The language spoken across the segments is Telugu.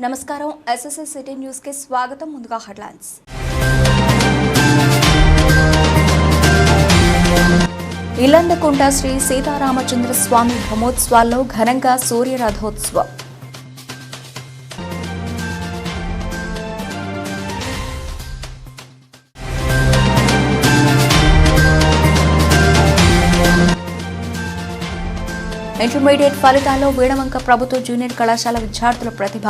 నమస్కారం ఎస్ఎస్ఎస్ సిటీ న్యూస్ కి స్వాగతం. ముందుగా హెడ్లైన్స్. ఇల్లందకుంట శ్రీ సీతారామచంద్ర స్వామి బ్రహ్మోత్సవాల్లో ఘనంగా సూర్య రథోత్సవం. ఇంటర్మీడియట్ ఫలితాల్లో వీణవంక ప్రభుత్వ జూనియర్ కళాశాల విద్యార్థుల ప్రతిభ.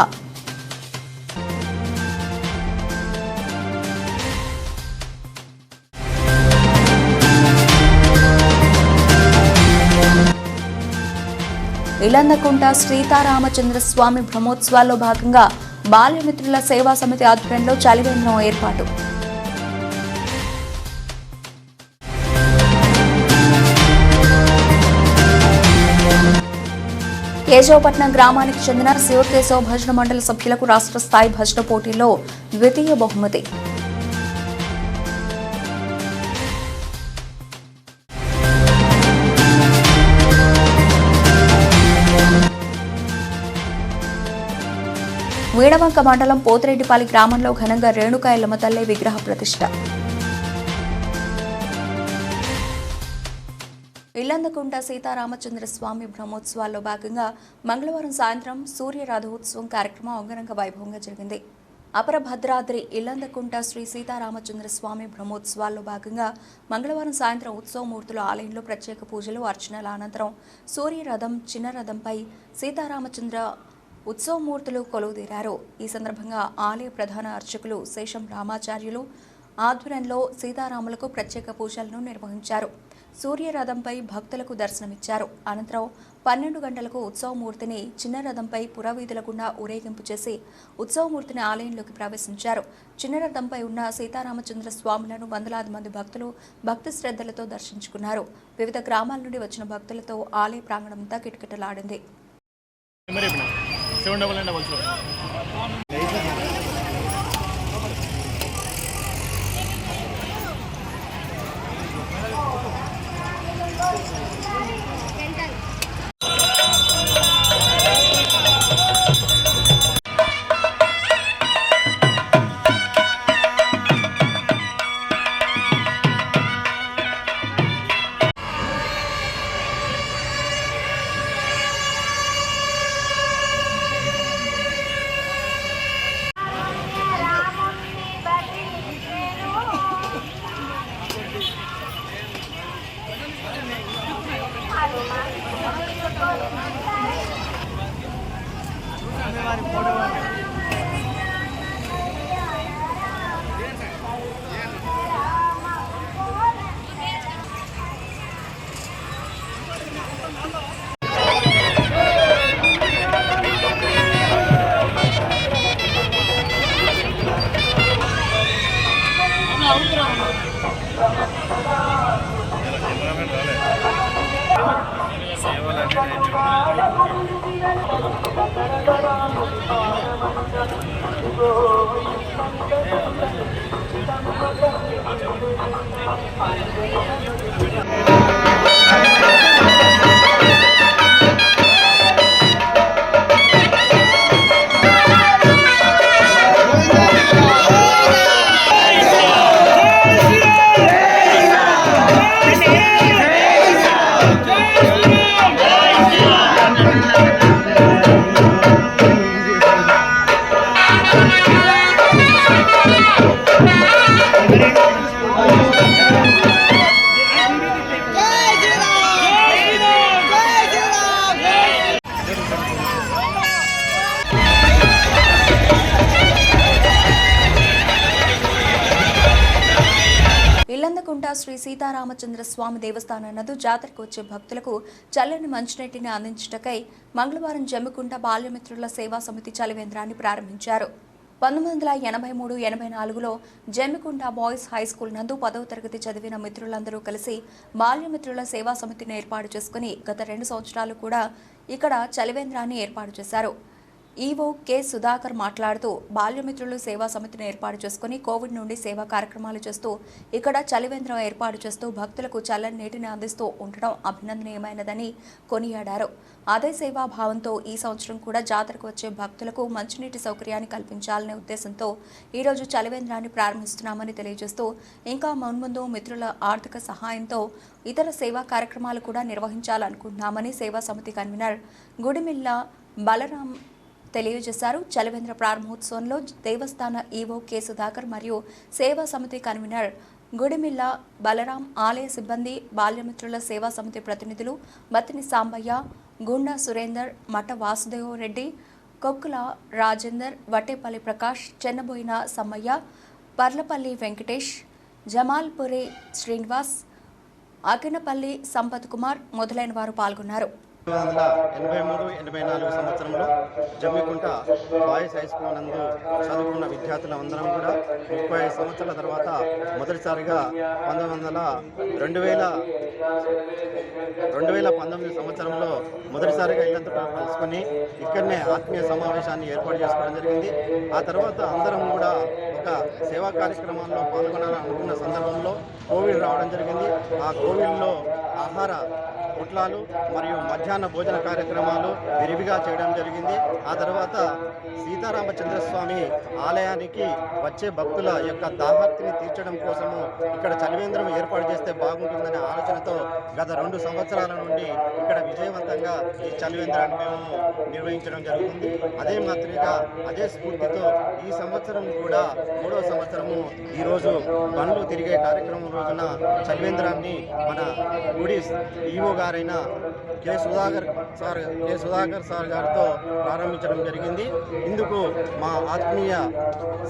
ఇల్లందకుంట సీతారామచంద్ర స్వామి బ్రహ్మోత్సవాల్లో భాగంగా బాల్యమిత్రుల సేవా సమితి ఆధ్వర్యంలో చలివేంద్రం ఏర్పాటు. కేశవపట్నం గ్రామానికి చెందిన శివకేశవ భజన మండలి సభ్యులకు రాష్ట్ర స్థాయి భజన పోటీల్లో ద్వితీయ బహుమతి. వీణవంక మండలం పోతిరెడ్డిపల్లి గ్రామంలో ఘనంగా రేణుకా ఎల్లమ్మ తల్లి విగ్రహ ప్రతిష్ఠ. ఇల్లందకుంట సీతారామచంద్ర స్వామి బ్రహ్మోత్సవాల్లో భాగంగా మంగళవారం సాయంత్రం సూర్య రథోత్సవం కార్యక్రమం అంగరంగ వైభవంగా జరిగింది. అపర భద్రాద్రి ఇల్లందకుంట శ్రీ సీతారామచంద్ర స్వామి బ్రహ్మోత్సవాల్లో భాగంగా మంగళవారం సాయంత్రం ఉత్సవమూర్తుల ఆలయంలో ప్రత్యేక పూజలు అర్చనల అనంతరం సూర్య రథం చిన్న రథంపై సీతారామచంద్ర ఉత్సవమూర్తులు కొలువుదీరారు. ఈ సందర్భంగా ఆలయ ప్రధాన అర్చకులు శేషం రామాచార్యులు ఆధ్వర్యంలో సీతారాములకు ప్రత్యేక పూజలను నిర్వహించారు. సూర్యరథంపై భక్తులకు దర్శనమిచ్చారు. అనంతరం 12 గంటలకు ఉత్సవమూర్తిని చిన్న రథంపై పురవీధుల గుండా ఊరేగింపు చేసి ఉత్సవమూర్తిని ఆలయంలోకి ప్రవేశించారు. చిన్న రథంపై ఉన్న సీతారామచంద్ర స్వాములను వందలాది మంది భక్తులు భక్తి శ్రద్ధలతో దర్శించుకున్నారు. వివిధ గ్రామాల నుండి వచ్చిన భక్తులతో ఆలయ ప్రాంగణంతా కిటకిటలాడింది. ఇల్లందకుంట శ్రీ సీతారామచంద్ర స్వామి దేవస్థానం నందు జాతరకు వచ్చే భక్తులకు చల్లని మంచినీటిని అందించుటకై మంగళవారం జమ్మికుంట బాల్యమిత్రుల సేవా సమితి చలివేంద్రాన్ని ప్రారంభించారు. 1983-84లో జమ్మికుంట బాయ్స్ హైస్కూల్ నందు 10వ తరగతి చదివిన మిత్రులందరూ కలిసి బాల్యమిత్రుల సేవా సమితిని ఏర్పాటు చేసుకుని గత 2 సంవత్సరాలు కూడా ఇక్కడ చలివేంద్రాన్ని ఏర్పాటు చేశారు. ఈవో కె సుధాకర్ మాట్లాడుతూ బాల్యమిత్రులు సేవా సమితిని ఏర్పాటు చేసుకుని కోవిడ్ నుండి సేవా కార్యక్రమాలు చేస్తూ ఇక్కడ చలివేంద్రం ఏర్పాటు చేస్తూ భక్తులకు చల్లని నీటిని అందిస్తూ ఉండడం అభినందనీయమైనదని కొనియాడారు. అదే సేవాభావంతో ఈ సంవత్సరం కూడా జాతరకు వచ్చే భక్తులకు మంచినీటి సౌకర్యాన్ని కల్పించాలనే ఉద్దేశంతో ఈరోజు చలివేంద్రాన్ని ప్రారంభిస్తున్నామని తెలియజేస్తూ ఇంకా మున్ముందు మిత్రుల ఆర్థిక సహాయంతో ఇతర సేవా కార్యక్రమాలు కూడా నిర్వహించాలనుకుంటున్నామని సేవా సమితి కన్వీనర్ గుడిమిల్ల బలరాం తెలియజేశారు. చలివేంద్ర ప్రారంభోత్సవంలో దేవస్థాన ఈవో కె సుధాకర్ మరియు సేవా సమితి కన్వీనర్ గుడిమిల్ల బలరాం, ఆలయ సిబ్బంది, బాల్యమిత్రుల సేవా సమితి ప్రతినిధులు బత్తిని సాంబయ్య, గుండా సురేందర్, మఠ వాసుదేవరెడ్డి, కొక్కుల రాజేందర్, వట్టేపల్లి ప్రకాష్, చెన్నబోయిన సమ్మయ్య, పర్లపల్లి వెంకటేష్, జమాల్పురి శ్రీనివాస్, అకినపల్లి సంపత్ కుమార్ మొదలైన వారు పాల్గొన్నారు. 1983-84 సంవత్సరంలో జమ్మికుంట బాయ్స్ హై స్కూల్ నందు చదువుకున్న విద్యార్థులందరం కూడా 35 సంవత్సరాల తర్వాత మొదటిసారిగా 2019 సంవత్సరంలో మొదటిసారిగా ఇల్లంతా కలుసుకొని ఇక్కడనే ఆత్మీయ సమావేశాన్ని ఏర్పాటు చేసుకోవడం జరిగింది. ఆ తర్వాత అందరం కూడా ఒక సేవా కార్యక్రమాల్లో పాల్గొనాలనుకున్న సందర్భంలో కోవిడ్ రావడం జరిగింది. ఆ కోవిడ్లో ఆహార పొట్లాలు మరియు మధ్యాహ్న భోజన కార్యక్రమాలు విరివిగా చేయడం జరిగింది. ఆ తర్వాత సీతారామచంద్రస్వామి ఆలయానికి వచ్చే భక్తుల యొక్క దాహార్తిని తీర్చడం కోసము ఇక్కడ చలివేంద్రం ఏర్పాటు చేస్తే బాగుంటుందనే ఆలోచనతో గత 2 సంవత్సరాల నుండి ఇక్కడ విజయవంతంగా ఈ చలివేంద్రాన్ని మేము నిర్వహించడం జరుగుతుంది. అదే మాదిరిగా అదే స్ఫూర్తితో ఈ సంవత్సరం కూడా 3వ సంవత్సరము ఈరోజు బండ్లు తిరిగే కార్యక్రమం రోజున చలివేంద్రాన్ని మన గుడి ఈవో గారైన కె సుధాకర్ సార్ గారితో ప్రారంభించడం జరిగింది. ఇందుకు మా ఆత్మీయ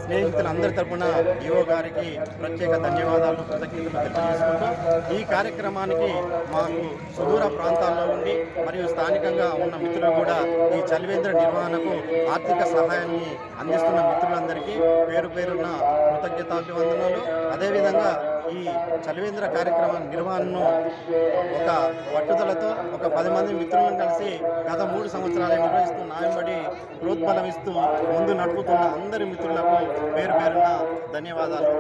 స్నేహితులందరి తరపున ఈవో గారికి ప్రత్యేక ధన్యవాదాలు, కృతజ్ఞతలు తెలియజేసుకుంటూ ఈ కార్యక్రమానికి మాకు సుదూర ప్రాంతాల్లో ఉండి మరియు స్థానికంగా ఉన్న మిత్రులు కూడా ఈ చలివేంద్ర నిర్వహణకు ఆర్థిక సహాయాన్ని అందిస్తున్న మిత్రులందరికీ పేరు పేరున్న కృతజ్ఞతాభివందనాలు. అదేవిధంగా ఈ చలివేంద్ర కార్యక్రమం నిర్వహణను ఒక పట్టుదలతో ఒక 10 మంది మిత్రులను కలిసి గత 3 సంవత్సరాలు నిర్వహిస్తూ నాయంబడి ప్రోద్బలం ఇస్తూ ముందు నడుపుతున్న అందరి మిత్రులకు పేరు పేరున ధన్యవాదాలు.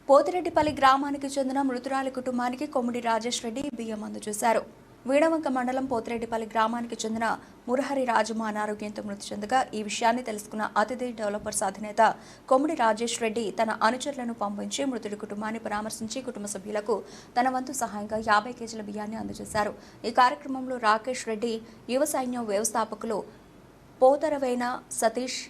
పోతిరెడ్డిపల్లి గ్రామానికి చెందిన మృతురాలి కుటుంబానికి కొమ్మిడి రాజేష్ రెడ్డి బియ్యం అందజేశారు. వీడవంక మండలం పోతిరెడ్డిపల్లి గ్రామానికి చెందిన మురహరి రాజమ్మ అనారోగ్యంతో మృతి చెందగా ఈ విషయాన్ని తెలుసుకున్న అతిథి డెవలపర్స్ అధినేత కొమ్మిడి రాజేష్ రెడ్డి తన అనుచరులను పంపించి మృతుడి కుటుంబాన్ని పరామర్శించి కుటుంబ సభ్యులకు తన వంతు సహాయంగా 50 కేజీల బియ్యాన్ని అందజేశారు. ఈ కార్యక్రమంలో రాకేష్ రెడ్డి, యువ సైన్యం వ్యవస్థాపకులు పోతరవేన సతీష్,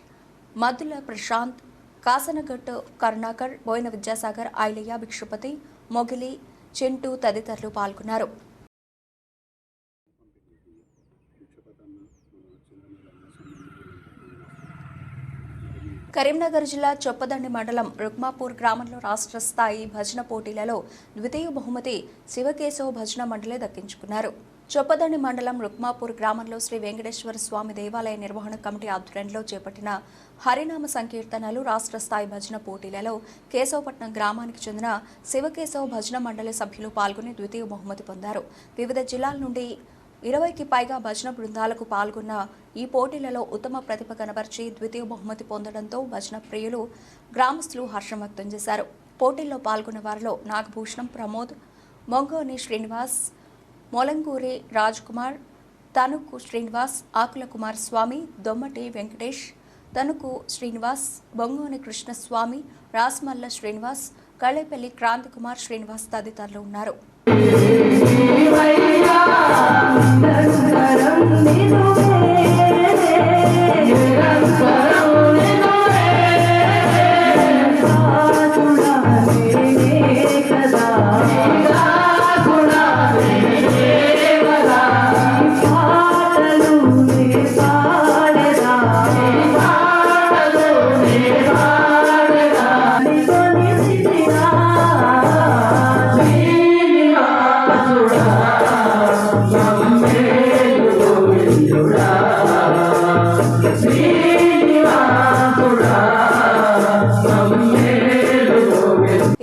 మద్దుల ప్రశాంత్, కాసనగట్టు కరుణాకర్, బోయిన విద్యాసాగర్, ఐలయ్య, భిక్షపతి, మొగిలి, చింటూ తదితరులు పాల్గొన్నారు. కరీంనగర్ జిల్లా చొప్పదండి మండలం రుక్మాపూర్ గ్రామంలో రాష్ట్ర స్థాయి భజన పోటీలలో ద్వితీయ బహుమతి శివకేశవ భజన మండలి దక్కించుకున్నారు. చొప్పదండి మండలం రుక్మాపూర్ గ్రామంలో శ్రీ వెంకటేశ్వర స్వామి దేవాలయ నిర్వహణ కమిటీ ఆధ్వర్యంలో చేపట్టిన హరినామ సంకీర్తనలు రాష్ట్ర స్థాయి భజన పోటీలలో కేశవపట్నం గ్రామానికి చెందిన శివకేశవ భజన మండలి సభ్యులు పాల్గొని ద్వితీయ బహుమతి పొందారు. వివిధ జిల్లాల నుండి 20కి పైగా భజన బృందాలకు పాల్గొన్న ఈ పోటీలలో ఉత్తమ ప్రతిభ కనబర్చి ద్వితీయ బహుమతి పొందడంతో భజన ప్రియులు, గ్రామస్తులు హర్షం వ్యక్తం చేశారు. పోటీల్లో పాల్గొన్న వారిలో నాగభూషణం ప్రమోద్, మొంగోని శ్రీనివాస్, మొలంగూరి రాజ్ కుమార్, తనుకు శ్రీనివాస్, ఆకుల కుమార్ స్వామి, దొమ్మటి వెంకటేష్, తనుకు శ్రీనివాస్, బొంగోని కృష్ణస్వామి, రాస్మల్ల శ్రీనివాస్, కళ్ళేపల్లి క్రాంతి కుమార్ శ్రీనివాస్ తదితరులు ఉన్నారు.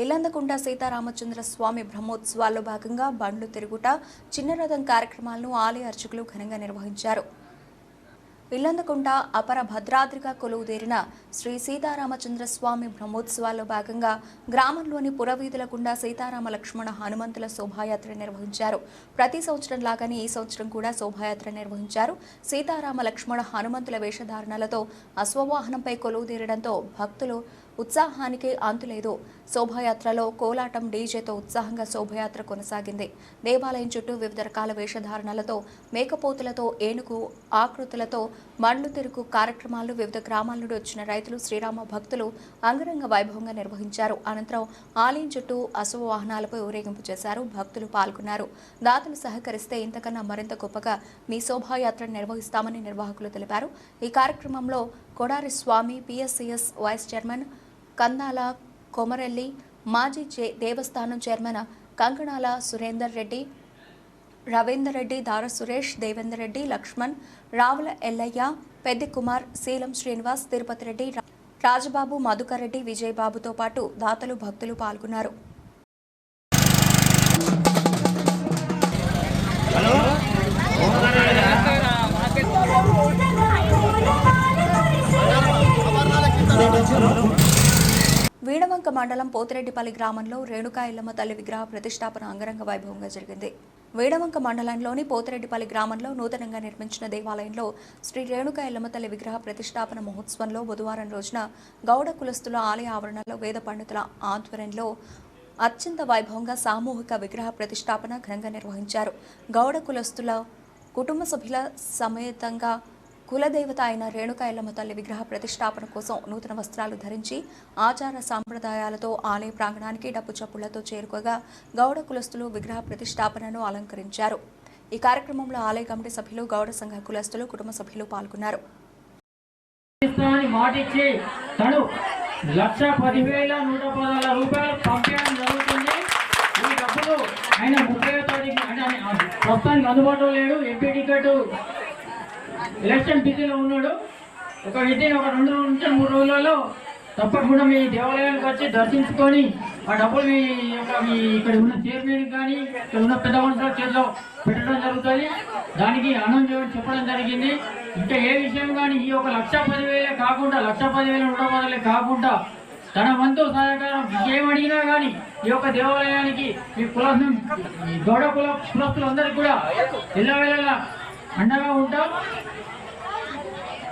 ఇల్లందకుంట సీతారామచంద్ర స్వామి బ్రహ్మోత్సవాల్లో భాగంగా బండ్లు తిరుగుట, చిన్న రథం కార్యక్రమాలను ఆలయ అర్చకులు ఘనంగా నిర్వహించారు. ఇల్లందకుంట అపర భద్రాద్రిగా కొలువుదేరిన శ్రీ సీతారామచంద్ర స్వామి బ్రహ్మోత్సవాల్లో భాగంగా గ్రామంలోని పురవీధుల గుండా సీతారామ లక్ష్మణ హనుమంతుల శోభాయాత్ర నిర్వహించారు. ప్రతి సంవత్సరం లాగానే ఈ సంవత్సరం కూడా శోభాయాత్ర నిర్వహించారు. సీతారామ లక్ష్మణ హనుమంతుల వేషధారణలతో అశ్వవాహనంపై కొలువుదేరడంతో భక్తులు ఉత్సాహానికి అంతులేదు. శోభాయాత్రలో కోలాటం, డీజేతో ఉత్సాహంగా శోభయాత్ర కొనసాగింది. దేవాలయం చుట్టూ వివిధ రకాల వేషధారణలతో, మేకపోతులతో, ఏనుగు ఆకృతులతో మండ్లు తిరుగు కార్యక్రమాలు వివిధ గ్రామాల నుండి వచ్చిన రైతులు, శ్రీరామ భక్తులు అంగరంగ వైభవంగా నిర్వహించారు. అనంతరం ఆలయం చుట్టూ అశ్వ వాహనాలపై ఊరేగింపు చేశారు. భక్తులు పాల్గొన్నారు. దాతలు సహకరిస్తే ఇంతకన్నా మరింత గొప్పగా మీ శోభాయాత్ర నిర్వహిస్తామని నిర్వాహకులు తెలిపారు. ఈ కార్యక్రమంలో Kodari Swamy, PSCS vice chairman Kandala Komarelli, మాజీ దేవస్థానం చైర్మన్ కంకణాల సురేందర్ రెడ్డి, రవీందర్ రెడ్డి, దార సురేష్, దేవేందర్ రెడ్డి, లక్ష్మణ్, రావుల ఎల్లయ్య, పెద్ది కుమార్, శీలం శ్రీనివాస్, తిరుపతి రెడ్డి, రాజబాబు, మధుకర్ రెడ్డి, విజయబాబుతో పాటు దాతలు, భక్తులు పాల్గొన్నారు. వీణవంక మండలం పోతిరెడ్డిపల్లి గ్రామంలో రేణుకా ఎల్లమ్మ తల్లి విగ్రహ ప్రతిష్టాపన అంగరంగ వైభవంగా జరిగింది. వీణవంక మండలంలోని పోతిరెడ్డిపల్లి గ్రామంలో నూతనంగా నిర్మించిన దేవాలయంలో శ్రీ రేణుకా ఎల్లమ్మ తల్లి విగ్రహ ప్రతిష్టాపన మహోత్సవంలో బుధవారం రోజున గౌడ కులస్తుల ఆలయ ఆవరణలో వేద పండితుల ఆధ్వర్యంలో అత్యంత వైభవంగా సామూహిక విగ్రహ ప్రతిష్టాపన ఘనంగా నిర్వహించారు. గౌడ కులస్తుల కుటుంబ సభ్యుల సమేతంగా కులదేవత అయిన రేణుకా ఎల్లమ్మ తల్లి విగ్రహ ప్రతిష్టాపన కోసం నూతన వస్త్రాలు ధరించి ఆచార సాంప్రదాయాలతో ఆలయ ప్రాంగణానికి డప్పు చప్పుళ్లతో చేరుకోగా గౌడ కులస్తులు విగ్రహ ప్రతిష్టాపనను అలంకరించారు. ఈ కార్యక్రమంలో ఆలయ కమిటీ సభ్యులు, గౌడ సంఘ కులస్తులు, కుటుంబ సభ్యులు పాల్గొన్నారు. అందుబాటులో లేడు. ఎంపీ టికెట్ ఎలక్షన్ బిజీలో ఉన్నాడు. ఒక విధి ఒక 2 నుంచి 3 రోజులలో తప్పకుండా మీ దేవాలయానికి వచ్చి దర్శించుకొని ఆ డబ్బులు మీ ఇక్కడ ఉన్న చైర్మన్ కానీ ఇక్కడ ఉన్న పెద్ద మనుషుల చేతిలో పెట్టడం జరుగుతుంది. దానికి అనౌన్స్ చెప్పడం జరిగింది. ఇంకా ఏ విషయం కానీ ఈ 1,10,000 కాకుండా 1,10,110 కాకుండా తన వంతు సహకారం ఏమడిగినా కానీ ఈ యొక్క దేవాలయానికి ఈ గౌడ కులస్తులందరికీ కూడా ఎల్లవేళలా అండగా ఉంటాం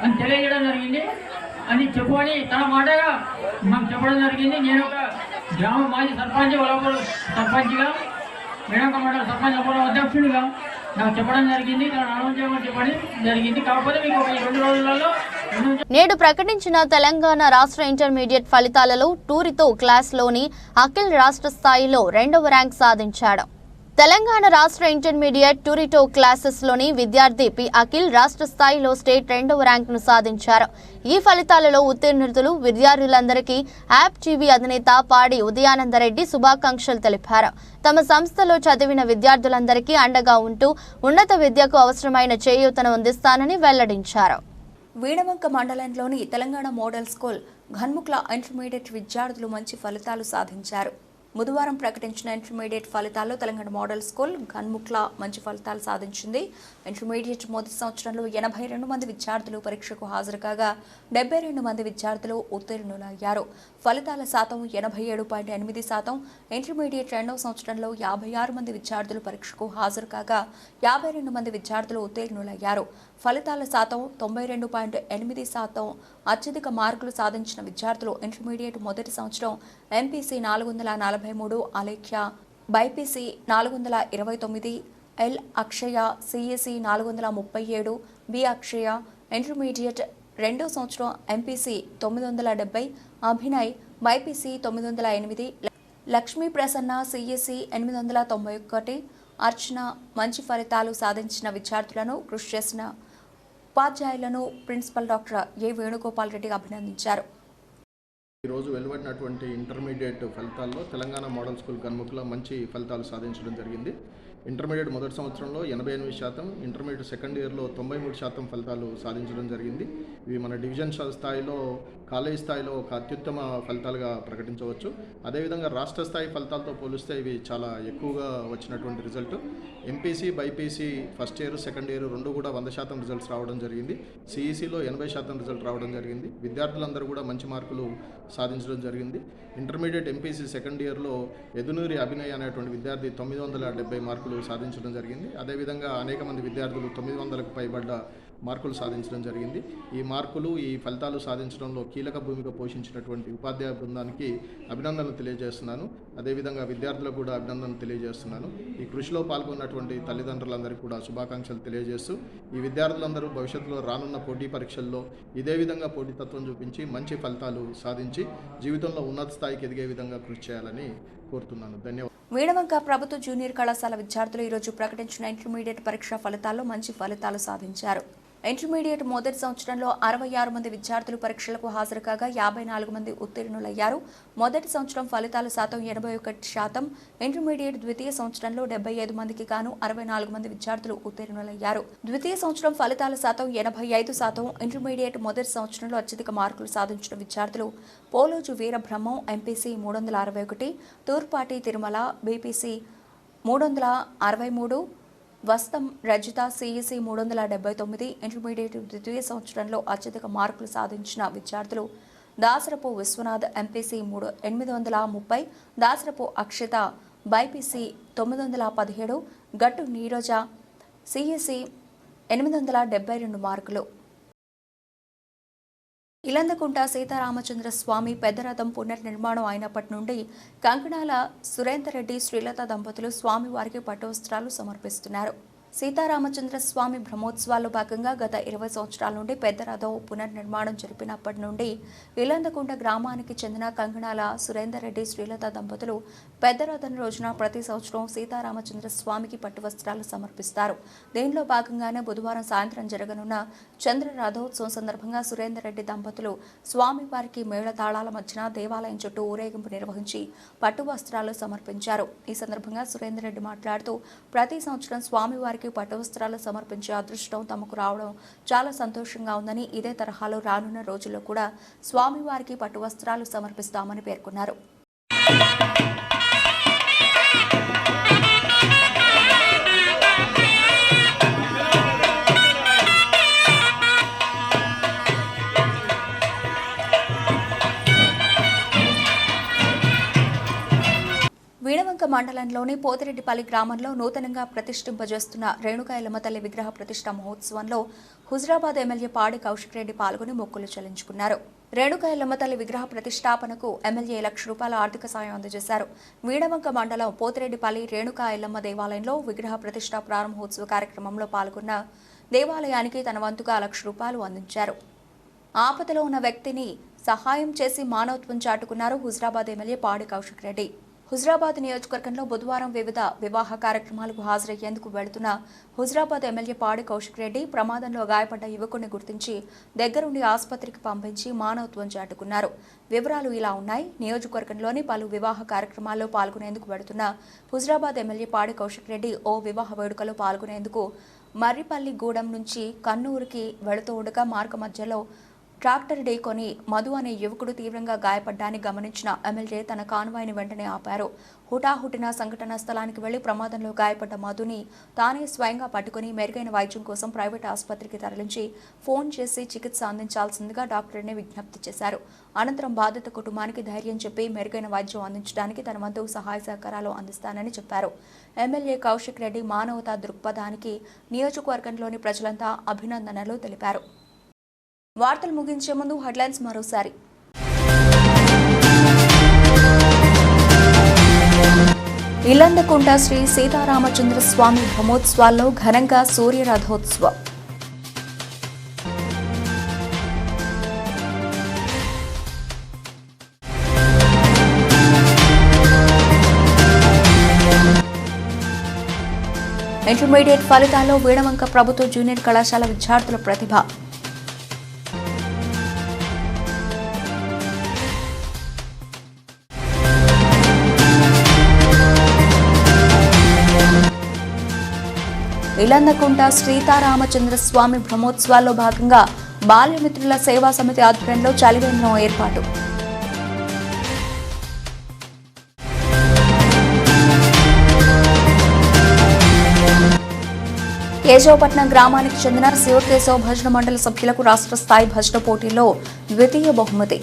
అని తెలియజేయడం జరిగింది అని చెప్పుకొని తన మాటగా మాకు చెప్పడం జరిగింది. నేను ఒక గ్రామ మాజీ సర్పంచ్, వలపూరు సర్పంచ్గా, మేడంక మండల సర్పంచ్ అధ్యక్షుడిగా నాకు చెప్పడం జరిగింది. తన అనౌన్స్ చేయమని చెప్పడం జరిగింది. కాకపోతే మీకు ఒక 2 రోజులలో నేడు ప్రకటించిన తెలంగాణ రాష్ట్ర ఇంటర్మీడియట్ ఫలితాలలో టూరితో క్లాస్లోని అఖిల్ రాష్ట్ర స్థాయిలో 2వ ర్యాంక్ సాధించాడు. తెలంగాణ రాష్ట్ర ఇంటర్మీడియట్ టూరిటో క్లాసెస్లోని విద్యార్థి పి అఖిల్ రాష్ట్ర స్థాయిలో స్టేట్ 2వ ర్యాంకును సాధించారు. ఈ ఫలితాలలో ఉత్తీర్ణులు విద్యార్థులందరికీ యాప్ టీవీ అధినేత పాడి ఉదయానందరెడ్డి శుభాకాంక్షలు తెలిపారు. తమ సంస్థలో చదివిన విద్యార్థులందరికీ అండగా ఉంటూ ఉన్నత విద్యకు అవసరమైన చేయూతను అందిస్తానని వెల్లడించారు. వీణవంక మండలంలోని తెలంగాణ మోడల్ స్కూల్ ఘన్ముక్ల ఇంటర్మీడియట్ విద్యార్థులు మంచి ఫలితాలు సాధించారు. బుధవారం ప్రకటించిన ఇంటర్మీడియట్ ఫలితాల్లో తెలంగాణ మోడల్ స్కూల్ ఘన్ముక్ల మంచి ఫలితాలు సాధించింది. ఇంటర్మీడియట్ మొదటి సంవత్సరంలో 82 మంది విద్యార్థులు పరీక్షకు హాజరు కాగా 72 మంది విద్యార్థులు ఉత్తీర్ణులయ్యారు. ఫలితాల శాతం 87.8%. ఇంటర్మీడియట్ 2వ సంవత్సరంలో 56 మంది విద్యార్థులు పరీక్షకు హాజరు కాగా 52 మంది విద్యార్థులు ఉత్తీర్ణులయ్యారు. ఫలితాల శాతం 92.8%. అత్యధిక మార్కులు సాధించిన విద్యార్థులు ఇంటర్మీడియట్ మొదటి సంవత్సరం MPC 443, Alekhya BiPC 429, L Akshaya CSC 437, B Akshaya intermediate 2వ సంవత్సరం MPC 970, Abhinay BiPC 908, Lakshmi Prasanna CSC 891, Archana మంచి ఫలితాలు సాధించిన విద్యార్థులను కృషి చేసిన ఉపాధ్యాయులను principal doctor A Venugopal Reddy అభినందించారు. ఈరోజు వెలువడినటువంటి ఇంటర్మీడియట్ ఫలితాల్లో తెలంగాణ మోడల్ స్కూల్ ఘన్ముక్ల మంచి ఫలితాలు సాధించడం జరిగింది. ఇంటర్మీడియట్ మొదటి సంవత్సరంలో 88%, ఇంటర్మీడియట్ సెకండ్ ఇయర్లో 93% ఫలితాలు సాధించడం జరిగింది. ఇవి మన డివిజన్ స్థాయిలో కాలేజీ స్థాయిలో ఒక అత్యుత్తమ ఫలితాలుగా ప్రకటించవచ్చు. అదేవిధంగా రాష్ట్ర స్థాయి ఫలితాలతో పోలిస్తే ఇవి చాలా ఎక్కువగా వచ్చినటువంటి result. MPC, BiPC first year, second year రెండు కూడా 100% రిజల్ట్స్ రావడం జరిగింది. సిఈసీలో 80% రిజల్ట్ రావడం జరిగింది. విద్యార్థులందరూ కూడా మంచి మార్కులు సాధించడం జరిగింది. ఇంటర్మీడియట్ ఎంపీసీ సెకండ్ ఇయర్లో ఎదునూరి అభినయ్ అనేటువంటి విద్యార్థి 970 మార్కులు సాధించడం జరిగింది. అదేవిధంగా అనేక మంది విద్యార్థులు 900కు పైబడ్డ మార్కులు సాధించడం జరిగింది. ఈ మార్కులు, ఈ ఫలితాలు సాధించడంలో కీలక భూమిక పోషించినటువంటి ఉపాధ్యాయ బృందానికి అభినందనలు తెలియజేస్తున్నాను. అదేవిధంగా విద్యార్థులకు కూడా అభినందనలు తెలియజేస్తున్నాను. ఈ కృషిలో పాల్గొన్నటువంటి తల్లిదండ్రులందరికీ కూడా శుభాకాంక్షలు తెలియజేస్తూ ఈ విద్యార్థులందరూ భవిష్యత్తులో రానున్న పోటీ పరీక్షల్లో ఇదే విధంగా పోటీతత్వం చూపించి మంచి ఫలితాలు సాధించి జీవితంలో ఉన్నత స్థాయికి ఎదిగే విధంగా కృషి చేయాలని కోరుతున్నాను. ధన్యవాదాలు. వీణవంక ప్రభుత్వ జూనియర్ కళాశాల విద్యార్థులు ఈరోజు ప్రకటించిన ఇంటర్మీడియట్ పరీక్ష ఫలితాల్లో మంచి ఫలితాలు సాధించారు. ఇంటర్మీడియట్ మొదటి సంవత్సరంలో 66 మంది విద్యార్థులు పరీక్షలకు హాజరు కాగా 54 మంది ఉత్తీర్ణులయ్యారు. మొదటి సంవత్సరం ఫలితాల శాతం 81%. ఇంటర్మీడియట్ ద్వితీయ సంవత్సరంలో 75 మందికి గాను 64 మంది విద్యార్థులు ఉత్తీర్ణులయ్యారు. ద్వితీయ సంవత్సరం ఫలితాల శాతం 85%. ఇంటర్మీడియట్ మొదటి సంవత్సరంలో అత్యధిక మార్కులు సాధించిన విద్యార్థులు Poloju Veerabrahmam MPC 361, Turpati Tirumala BPC 363, Vastam Rajitha CEC 379. Intermediate ద్వితీయ సంవత్సరంలో అత్యధిక మార్కులు సాధించిన విద్యార్థులు Dasarapu Vishwanath MPC 830, Dasarapu Akshitha BiPC 917, Gattu Neeraja CEC 872 మార్కులు. ఇలందకుంట సీతారామచంద్ర స్వామి పెద్దరథం పునర్నిర్మాణం అయినప్పటి నుండి కంకణాల సురేందర్ రెడ్డి, శ్రీలత దంపతులు స్వామివారికి పట్టు వస్త్రాలు సమర్పిస్తున్నారు. సీతారామచంద్ర స్వామి బ్రహ్మోత్సవాల్లో భాగంగా గత 20 సంవత్సరాల నుండి పెద్ద రథం పునర్నిర్మాణం జరిపినప్పటి నుండి ఇలందకుంట గ్రామానికి చెందిన కంకణాల సురేందర్ రెడ్డి, శ్రీలత దంపతులు పెద్ద రథం రోజున ప్రతి సంవత్సరం సీతారామచంద్ర స్వామికి పట్టు వస్త్రాలు సమర్పిస్తారు. దీనిలో భాగంగానే బుధవారం సాయంత్రం జరగనున్న చంద్ర రథోత్సవం సందర్భంగా సురేందర్ రెడ్డి దంపతులు స్వామివారికి మేళతాళాల మధ్యన దేవాలయం చుట్టూ ఊరేగింపు నిర్వహించి పట్టు వస్త్రాలు సమర్పించారు. ఈ సందర్భంగా సురేందర్ రెడ్డి మాట్లాడుతూ ప్రతి సంవత్సరం స్వామివారికి పట్టు వస్త్రాలు సమర్పించే అదృష్టం తమకు రావడం చాలా సంతోషంగా ఉందని, ఇదే తరహాలో రానున్న రోజుల్లో కూడా స్వామివారికి పట్టు వస్త్రాలు సమర్పిస్తామని పేర్కొన్నారు. వీణవంక మండలంలోని పోతిరెడ్డిపల్లి గ్రామంలో నూతనంగా ప్రతిష్ఠింపజేస్తున్న రేణుకా ఎల్లమ్మ తల్లి విగ్రహ ప్రతిష్ఠ మహోత్సవంలో హుజరాబాద్ ఎమ్మెల్యే పాడి కౌశిక్ రెడ్డి పాల్గొని మొక్కులు చెల్లించుకున్నారు. రేణుకా ఎల్లమ్మ తల్లి విగ్రహ ప్రతిష్టాపనకు ఎమ్మెల్యే ₹1,00,000 ఆర్థిక సాయం అందజేశారు. వీణవంక మండలం పోతిరెడ్డిపల్లి రేణుకా ఎల్లమ్మ దేవాలయంలో విగ్రహ ప్రతిష్ఠ ప్రారంభోత్సవ కార్యక్రమంలో పాల్గొన్న దేవాలయానికి తన వంతుగా ₹1,00,000 అందించారు. ఆపదలో ఉన్న వ్యక్తిని సహాయం చేసి మానవత్వం చాటుకున్నారు హుజరాబాద్ ఎమ్మెల్యే పాడి కౌశిక్ రెడ్డి. హుజరాబాద్ నియోజకవర్గంలో బుధవారం వివిధ వివాహ కార్యక్రమాలకు హాజరయ్యేందుకు వెళుతున్న హుజరాబాద్ ఎమ్మెల్యే పాడి కౌశిక్ రెడ్డి ప్రమాదంలో గాయపడ్డ యువకుడిని గుర్తించి దగ్గరుండి ఆసుపత్రికి పంపించి మానవత్వం చాటుకున్నారు. వివరాలు ఇలా ఉన్నాయి. నియోజకవర్గంలోని పలు వివాహ కార్యక్రమాల్లో పాల్గొనేందుకు వెళుతున్న హుజరాబాద్ ఎమ్మెల్యే పాడి కౌశిక్ రెడ్డి ఓ వివాహ వేడుకలో పాల్గొనేందుకు మర్రిపల్లి గూడెం నుంచి కన్నూరుకి వెళుతూ ఉండగా మార్గ మధ్యలో ట్రాక్టర్ ఢీకొని మధు అనే యువకుడు తీవ్రంగా గాయపడ్డాన్ని గమనించిన ఎమ్మెల్యే తన కాన్వాయ్ని వెంటనే ఆపారు. హుటాహుటిన సంఘటనా స్థలానికి వెళ్లి ప్రమాదంలో గాయపడ్డ మధుని తానే స్వయంగా పట్టుకుని మెరుగైన వైద్యం కోసం ప్రైవేట్ ఆసుపత్రికి తరలించి ఫోన్ చేసి చికిత్స అందించాల్సిందిగా డాక్టర్ని విజ్ఞప్తి చేశారు. అనంతరం బాధిత కుటుంబానికి ధైర్యం చెప్పి మెరుగైన వైద్యం అందించడానికి తన వంతు సహాయ సహకారాలు అందిస్తానని చెప్పారు. ఎమ్మెల్యే కౌశిక్ రెడ్డి మానవతా దృక్పథానికి నియోజకవర్గంలోని ప్రజలంతా అభినందనలు తెలిపారు. వార్తలు ముగించే ముందు హెడ్లైన్స్ మరోసారి. ఇలందకుంట శ్రీ సీతారామచంద్ర స్వామి బ్రహ్మోత్సవాల్లో ఘనంగా సూర్య రథోత్సవం. ఇంటర్మీడియట్ ఫలితాల్లో వీణవంక ప్రభుత్వ జూనియర్ కళాశాల విద్యార్థుల ప్రతిభ. ఇలందకుంట సీతారామచంద్ర స్వామి బ్రహ్మోత్సవాల్లో భాగంగా బాల్యమిత్రుల సేవా సమితి ఆధ్వర్యంలో చలివేంద్రం ఏర్పాటు. కేశవపట్నం గ్రామానికి చెందిన శివకేశవ భజన మండలి సభ్యులకు రాష్ట్ర స్థాయి భజన పోటీల్లో ద్వితీయ బహుమతి.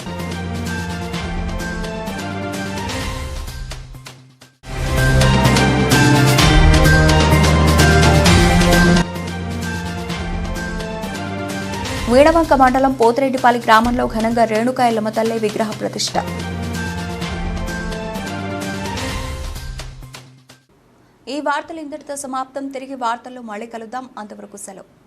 వీణవంక మండలం పోతిరెడ్డిపాలి గ్రామంలో ఘనంగా రేణుకా ఎల్లమ్మ తల్లి విగ్రహ ప్రతిష్ఠ. ఈ వార్తలు ఇంతటితో సమాప్తం. తిరిగి వార్తల్లో మళ్ళీ కలుద్దాం. అంతవరకు సెలవు.